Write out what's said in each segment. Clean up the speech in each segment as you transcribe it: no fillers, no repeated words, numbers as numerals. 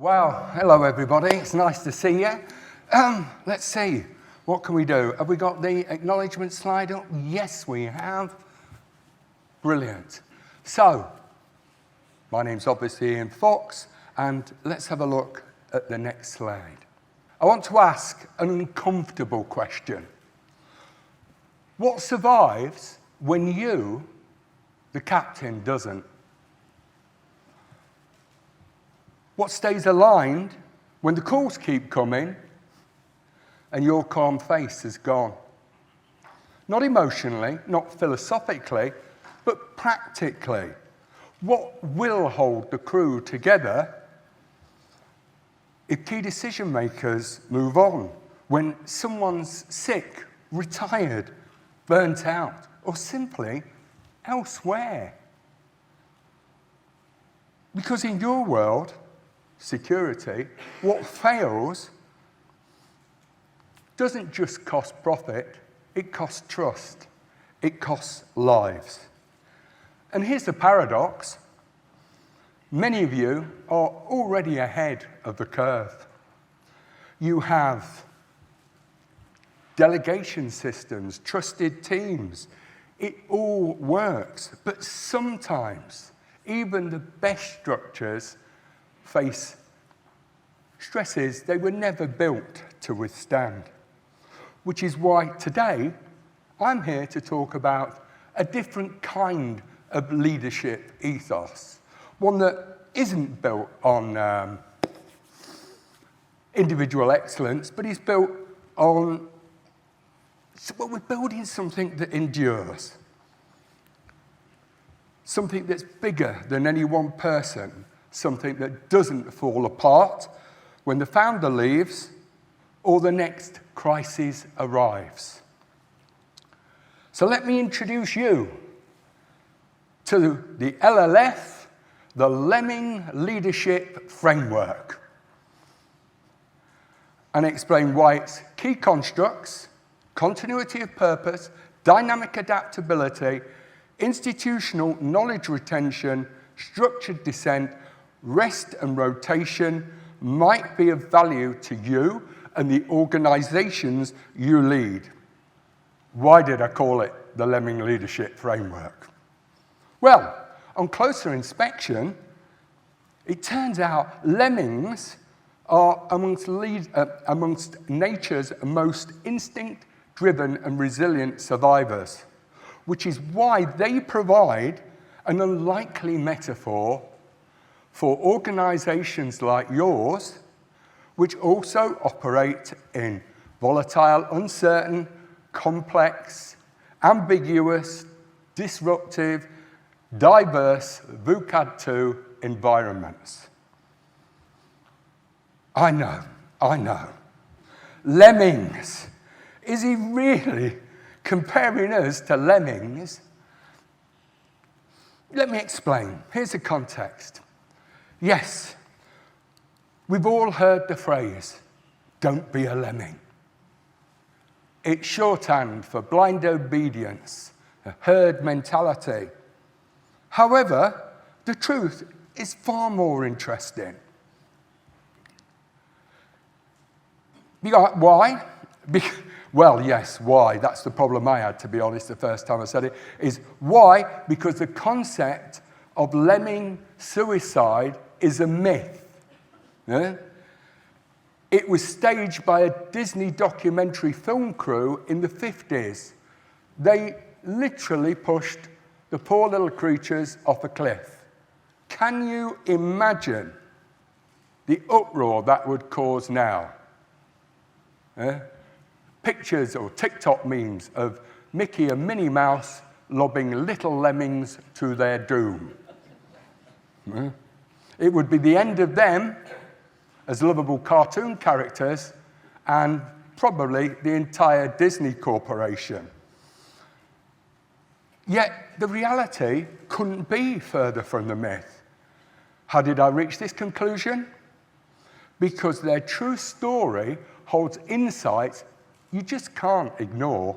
Well, hello everybody, it's nice to see you. Let's see, what can we do? Have we got the acknowledgement slide up? Yes, we have. Brilliant. So, my name's obviously Ian Fox, and let's have a look at the next slide. I want to ask an uncomfortable question. What survives when you, the captain, doesn't? What stays aligned when the calls keep coming and your calm face is gone? Not emotionally, not philosophically, but practically. What will hold the crew together if key decision makers move on, when someone's sick, retired, burnt out, or simply elsewhere? Because in your world, security, what fails doesn't just cost profit, it costs trust, it costs lives. And here's the paradox. Many of you are already ahead of the curve. You have delegation systems, trusted teams. It all works, but sometimes even the best structures face stresses they were never built to withstand. Which is why today I'm here to talk about a different kind of leadership ethos. One that isn't built on individual excellence, but is built on, well, we're building something that endures. Something that's bigger than any one person. Something that doesn't fall apart when the founder leaves or the next crisis arrives. So let me introduce you to the LLF, the Lemming Leadership Framework, and explain why its key constructs, continuity of purpose, dynamic adaptability, institutional knowledge retention, structured dissent, rest and rotation might be of value to you and the organizations you lead. Why did I call it the Lemming Leadership Framework? Well, on closer inspection, it turns out lemmings are amongst nature's most instinct-driven and resilient survivors, which is why they provide an unlikely metaphor for organizations like yours, which also operate in volatile, uncertain, complex, ambiguous, disruptive, diverse, VUCAD 2 environments. I know. Lemmings. Is he really comparing us to lemmings? Let me explain. Here's the context. Yes, we've all heard the phrase, don't be a lemming. It's shorthand for blind obedience, a herd mentality. However, the truth is far more interesting. Why? Well, yes, why? That's the problem I had, to be honest, the first time I said it, is why? Because the concept of lemming suicide is a myth. Yeah? It was staged by a Disney documentary film crew in the 50s. They literally pushed the poor little creatures off a cliff. Can you imagine the uproar that would cause now? Yeah? Pictures or TikTok memes of Mickey and Minnie Mouse lobbing little lemmings to their doom. Yeah? It would be the end of them as lovable cartoon characters and probably the entire Disney corporation. Yet the reality couldn't be further from the myth. How did I reach this conclusion? Because their true story holds insights you just can't ignore.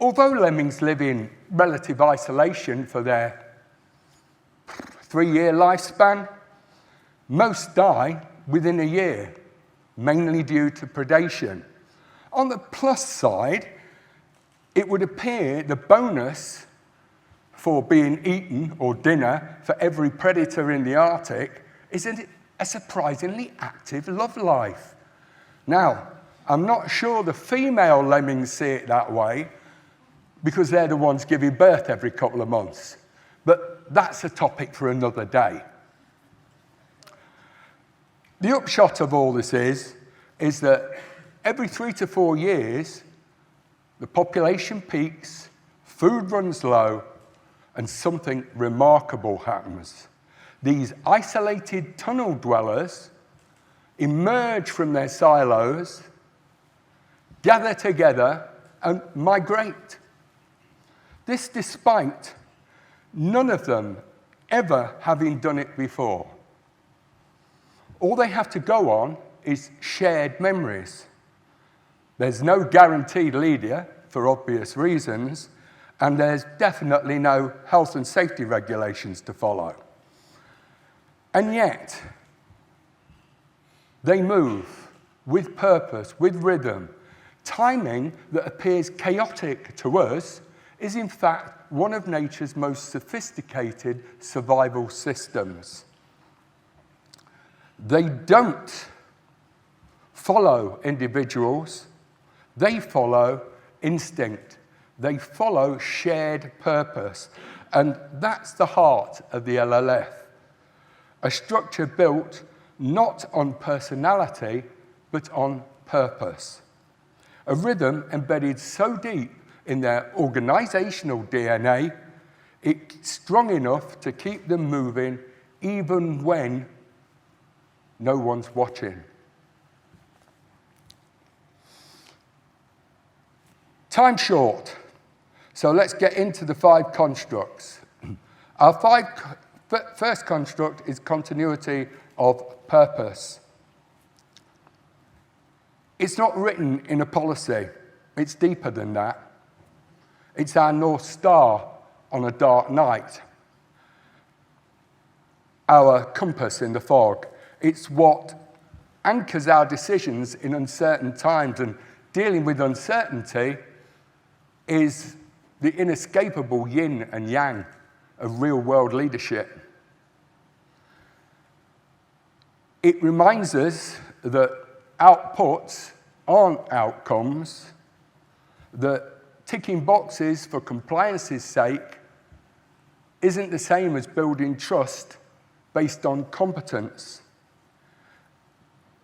Although lemmings live in relative isolation for their 3-year lifespan, Most die within a year, mainly due to predation. On the plus side, it would appear the bonus for being eaten or dinner for every predator in the Arctic is a surprisingly active love life. Now, I'm not sure the female lemmings see it that way because they're the ones giving birth every couple of months. But that's a topic for another day. The upshot of all this is that every 3 to 4 years, the population peaks, food runs low, and something remarkable happens. These isolated tunnel dwellers emerge from their silos, gather together, and migrate. This despite none of them ever having done it before. All they have to go on is shared memories. There's no guaranteed leader, for obvious reasons, and there's definitely no health and safety regulations to follow. And yet, they move with purpose, with rhythm. Timing that appears chaotic to us is in fact one of nature's most sophisticated survival systems. They don't follow individuals, they follow instinct. They follow shared purpose. And that's the heart of the LLF. A structure built not on personality, but on purpose. A rhythm embedded so deep in their organizational DNA, it's strong enough to keep them moving even when no one's watching. Time short, so let's get into the 5 constructs. Our first construct is continuity of purpose. It's not written in a policy. It's deeper than that. It's our North Star on a dark night, our compass in the fog. It's what anchors our decisions in uncertain times, and dealing with uncertainty is the inescapable yin and yang of real-world leadership. It reminds us that outputs aren't outcomes, that ticking boxes for compliance's sake isn't the same as building trust based on competence.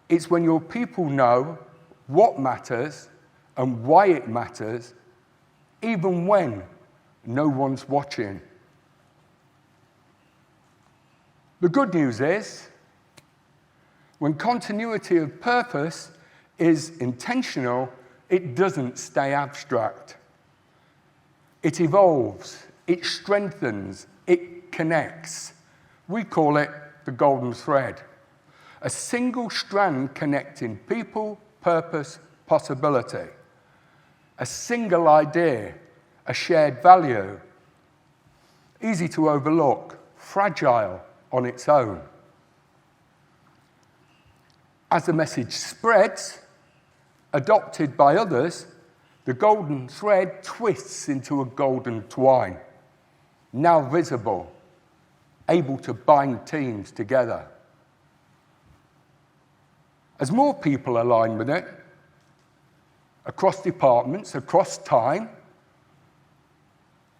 It's when your people know what matters and why it matters, even when no one's watching. The good news is, when continuity of purpose is intentional, it doesn't stay abstract. It evolves, it strengthens, it connects. We call it the golden thread. A single strand connecting people, purpose, possibility. A single idea, a shared value. Easy to overlook, fragile on its own. As the message spreads, adopted by others, the golden thread twists into a golden twine, now visible, able to bind teams together. As more people align with it, across departments, across time,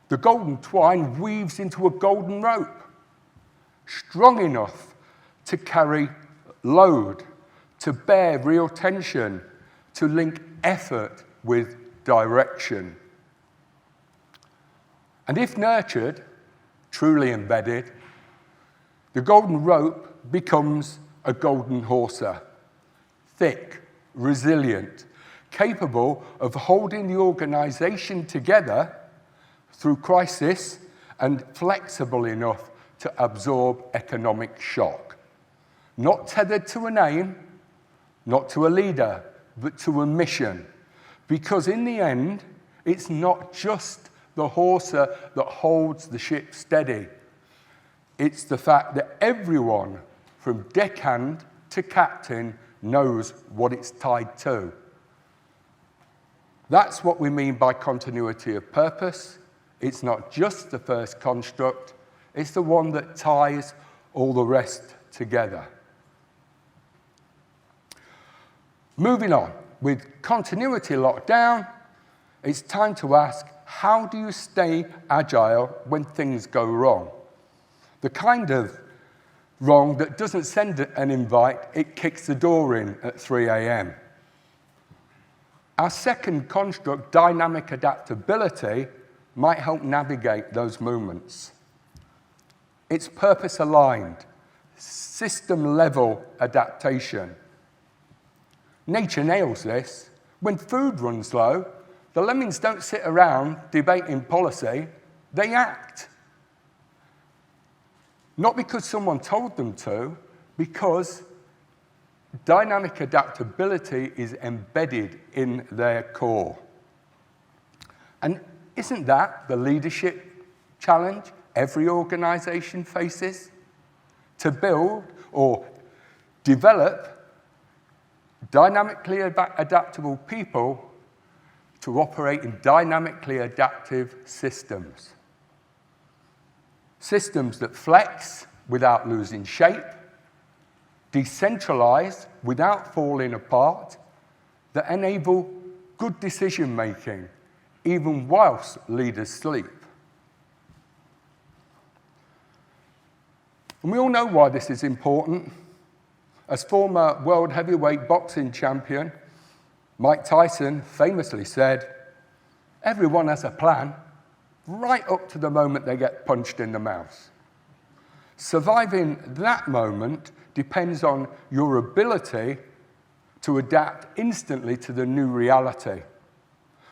the golden twine weaves into a golden rope, strong enough to carry load, to bear real tension, to link effort with direction. And if nurtured, truly embedded, the golden rope becomes a golden hawser, thick, resilient, capable of holding the organization together through crisis and flexible enough to absorb economic shock. Not tethered to an aim, not to a leader, but to a mission. Because in the end, it's not just the hawser that holds the ship steady. It's the fact that everyone, from deckhand to captain knows what it's tied to. That's what we mean by continuity of purpose. It's not just the first construct, it's the one that ties all the rest together. Moving on, with continuity locked down, it's time to ask, how do you stay agile when things go wrong? The kind of wrong that doesn't send an invite, it kicks the door in at 3 a.m. Our second construct, dynamic adaptability, might help navigate those moments. It's purpose-aligned, system-level adaptation. Nature nails this. When food runs low, the lemmings don't sit around debating policy, they act. Not because someone told them to, because dynamic adaptability is embedded in their core. And isn't that the leadership challenge every organization faces? To build or develop dynamically adaptable people to operate in dynamically adaptive systems. Systems that flex without losing shape, decentralize without falling apart, that enable good decision-making, even whilst leaders sleep. And we all know why this is important. As former world heavyweight boxing champion, Mike Tyson famously said, "Everyone has a plan, right up to the moment they get punched in the mouth." Surviving that moment depends on your ability to adapt instantly to the new reality.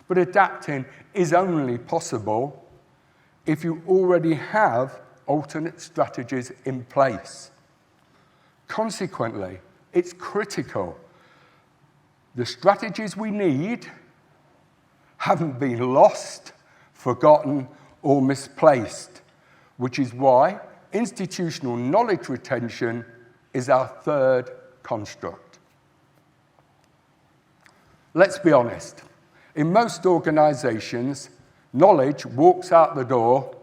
But adapting is only possible if you already have alternate strategies in place. Consequently, it's critical the strategies we need haven't been lost, forgotten, or misplaced, which is why institutional knowledge retention is our third construct. Let's be honest. In most organizations, knowledge walks out the door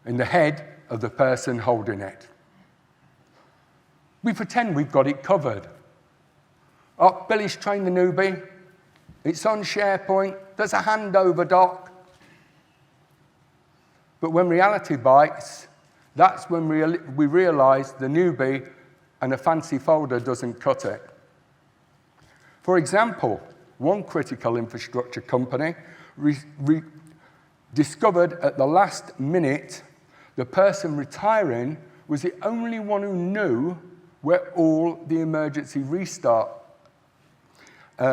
in the head of the person holding it. We pretend we've got it covered. Oh, Billy's trained the newbie. It's on SharePoint. There's a handover doc. But when reality bites, that's when we realize the newbie and a fancy folder doesn't cut it. For example, one critical infrastructure company discovered at the last minute the person retiring was the only one who knew where all the emergency restart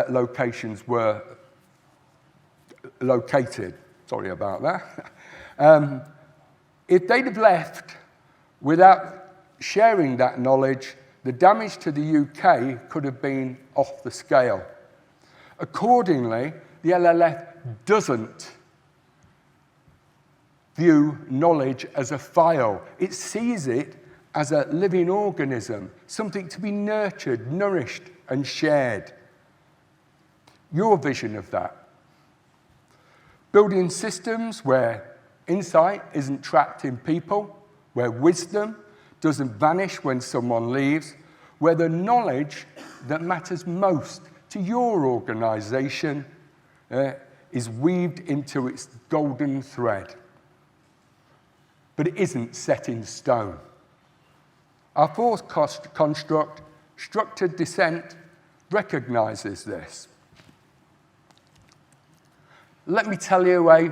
locations were located. Sorry about that. If they'd have left without sharing that knowledge, the damage to the UK could have been off the scale. Accordingly, the LLF doesn't view knowledge as a file. It sees it as a living organism, something to be nurtured, nourished, and shared. Your vision of that. Building systems where insight isn't trapped in people, where wisdom doesn't vanish when someone leaves, where the knowledge that matters most to your organization is weaved into its golden thread. But it isn't set in stone. Our fourth construct, structured dissent, recognizes this. Let me tell you a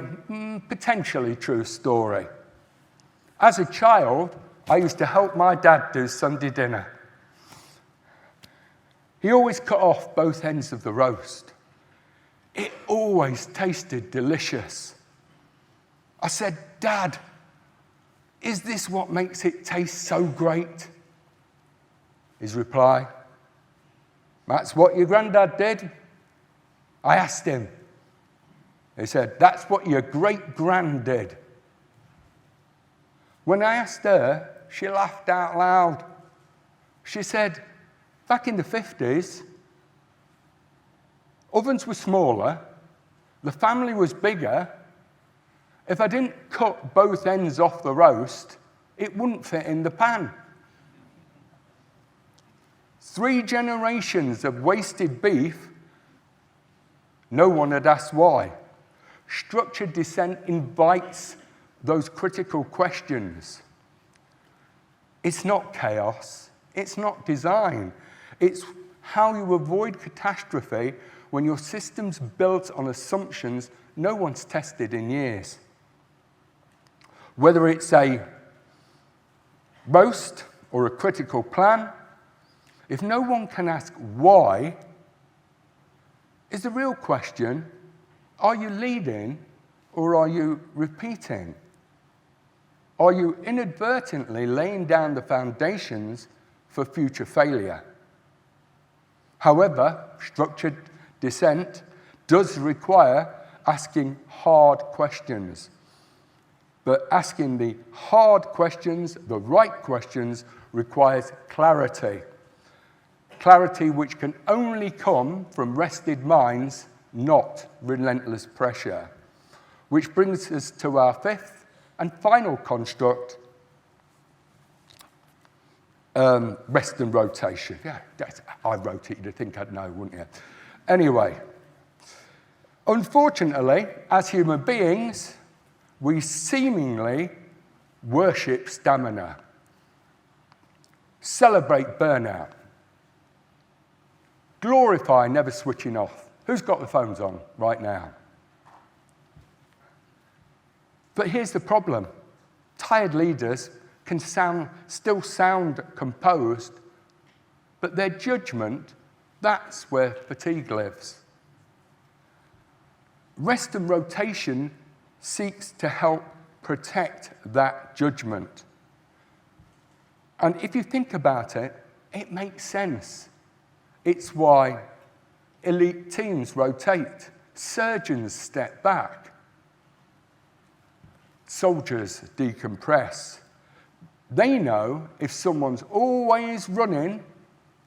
potentially true story. As a child, I used to help my dad do Sunday dinner. He always cut off both ends of the roast. It always tasted delicious. I said, "Dad, is this what makes it taste so great?" His reply, "That's what your granddad did." I asked him. He said, "That's what your great-grand did." When I asked her, she laughed out loud. She said, back in the 50s, ovens were smaller, the family was bigger. If I didn't cut both ends off the roast, it wouldn't fit in the pan. 3 generations of wasted beef, no one had asked why. Structured dissent invites those critical questions. It's not chaos. It's not design. It's how you avoid catastrophe when your system's built on assumptions no one's tested in years. Whether it's a roast or a critical plan, if no one can ask why, is the real question, are you leading or are you repeating? Are you inadvertently laying down the foundations for future failure? However, structured dissent does require asking hard questions. But asking the hard questions, the right questions, requires clarity. Clarity which can only come from rested minds, not relentless pressure. Which brings us to our 5th and final construct, rest and rotation. Yeah, I wrote it, you'd think I'd know, wouldn't you? Anyway, unfortunately, as human beings, we seemingly worship stamina, celebrate burnout, glorify never switching off. Who's got the phones on right now? But here's the problem. Tired leaders can still sound composed, but their judgment, that's where fatigue lives. Rest and rotation seeks to help protect that judgment. And if you think about it, it makes sense. It's why elite teams rotate, surgeons step back, soldiers decompress. They know if someone's always running,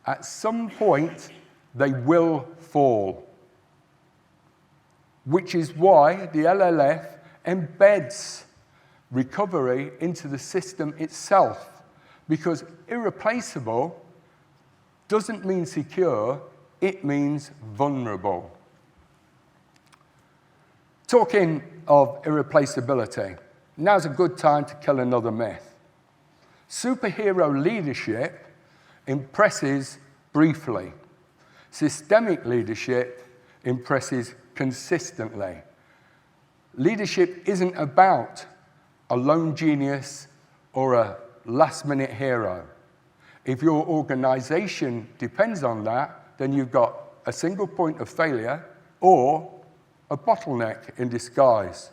at some point they will fall. Which is why the LLF embeds recovery into the system itself, because irreplaceable doesn't mean secure, it means vulnerable. Talking of irreplaceability, now's a good time to kill another myth. Superhero leadership impresses briefly. Systemic leadership impresses consistently. Leadership isn't about a lone genius or a last-minute hero. If your organization depends on that, then you've got a single point of failure or a bottleneck in disguise.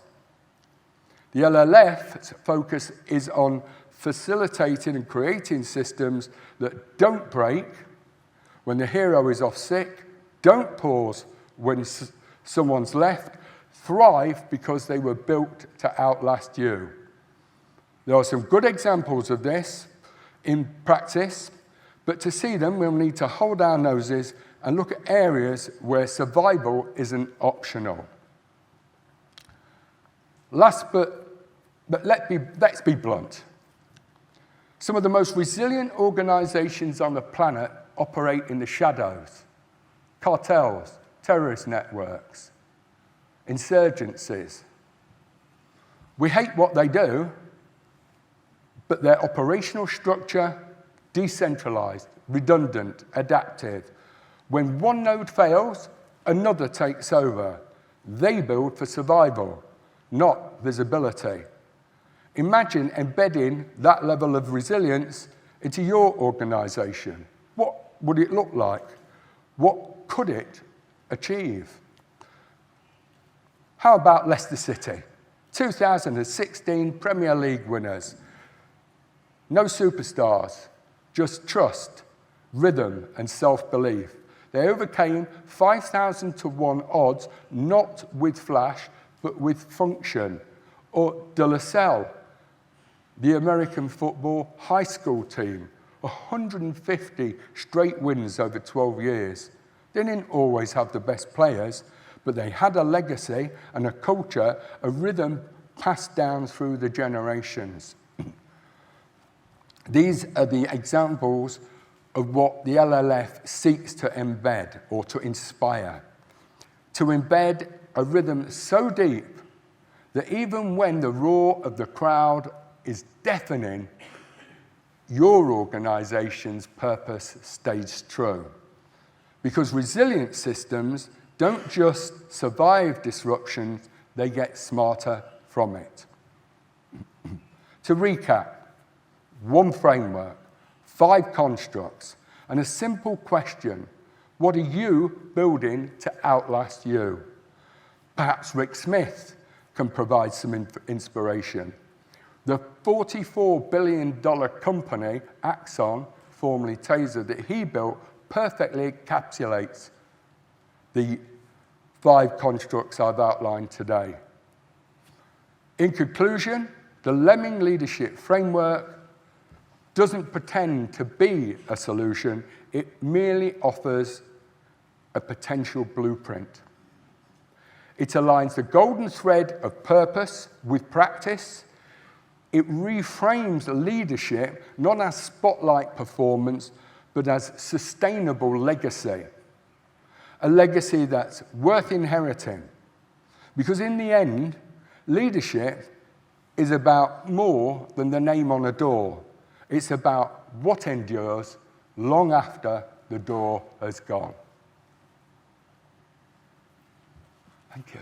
The LLF's focus is on facilitating and creating systems that don't break when the hero is off sick, don't pause when someone's left, thrive because they were built to outlast you. There are some good examples of this in practice, but to see them, we'll need to hold our noses and look at areas where survival isn't optional. But let's be blunt. Some of the most resilient organizations on the planet operate in the shadows. Cartels, terrorist networks, insurgencies. We hate what they do, but their operational structure, decentralized, redundant, adaptive. When one node fails, another takes over. They build for survival, not visibility. Imagine embedding that level of resilience into your organization. What would it look like? What could it achieve? How about Leicester City? 2016 Premier League winners. No superstars, just trust, rhythm, and self-belief. They overcame 5,000 to 1 odds, not with flash, but with function. Or De La Salle, the American football high school team, 150 straight wins over 12 years. They didn't always have the best players, but they had a legacy and a culture, a rhythm passed down through the generations. These are the examples of what the LLF seeks to embed or to inspire. To embed a rhythm so deep that even when the roar of the crowd is deafening, your organization's purpose stays true. Because resilient systems don't just survive disruptions, they get smarter from it. To recap, 1 framework, 5 constructs, and a simple question: what are you building to outlast you? Perhaps Rick Smith can provide some inspiration. The $44 billion company, Axon, formerly Taser, that he built perfectly encapsulates the 5 constructs I've outlined today. In conclusion, the Lemming leadership framework doesn't pretend to be a solution, it merely offers a potential blueprint. It aligns the golden thread of purpose with practice. It reframes leadership not as spotlight performance, but as sustainable legacy. A legacy that's worth inheriting. Because in the end, leadership is about more than the name on a door. It's about what endures long after the door has gone. Thank you.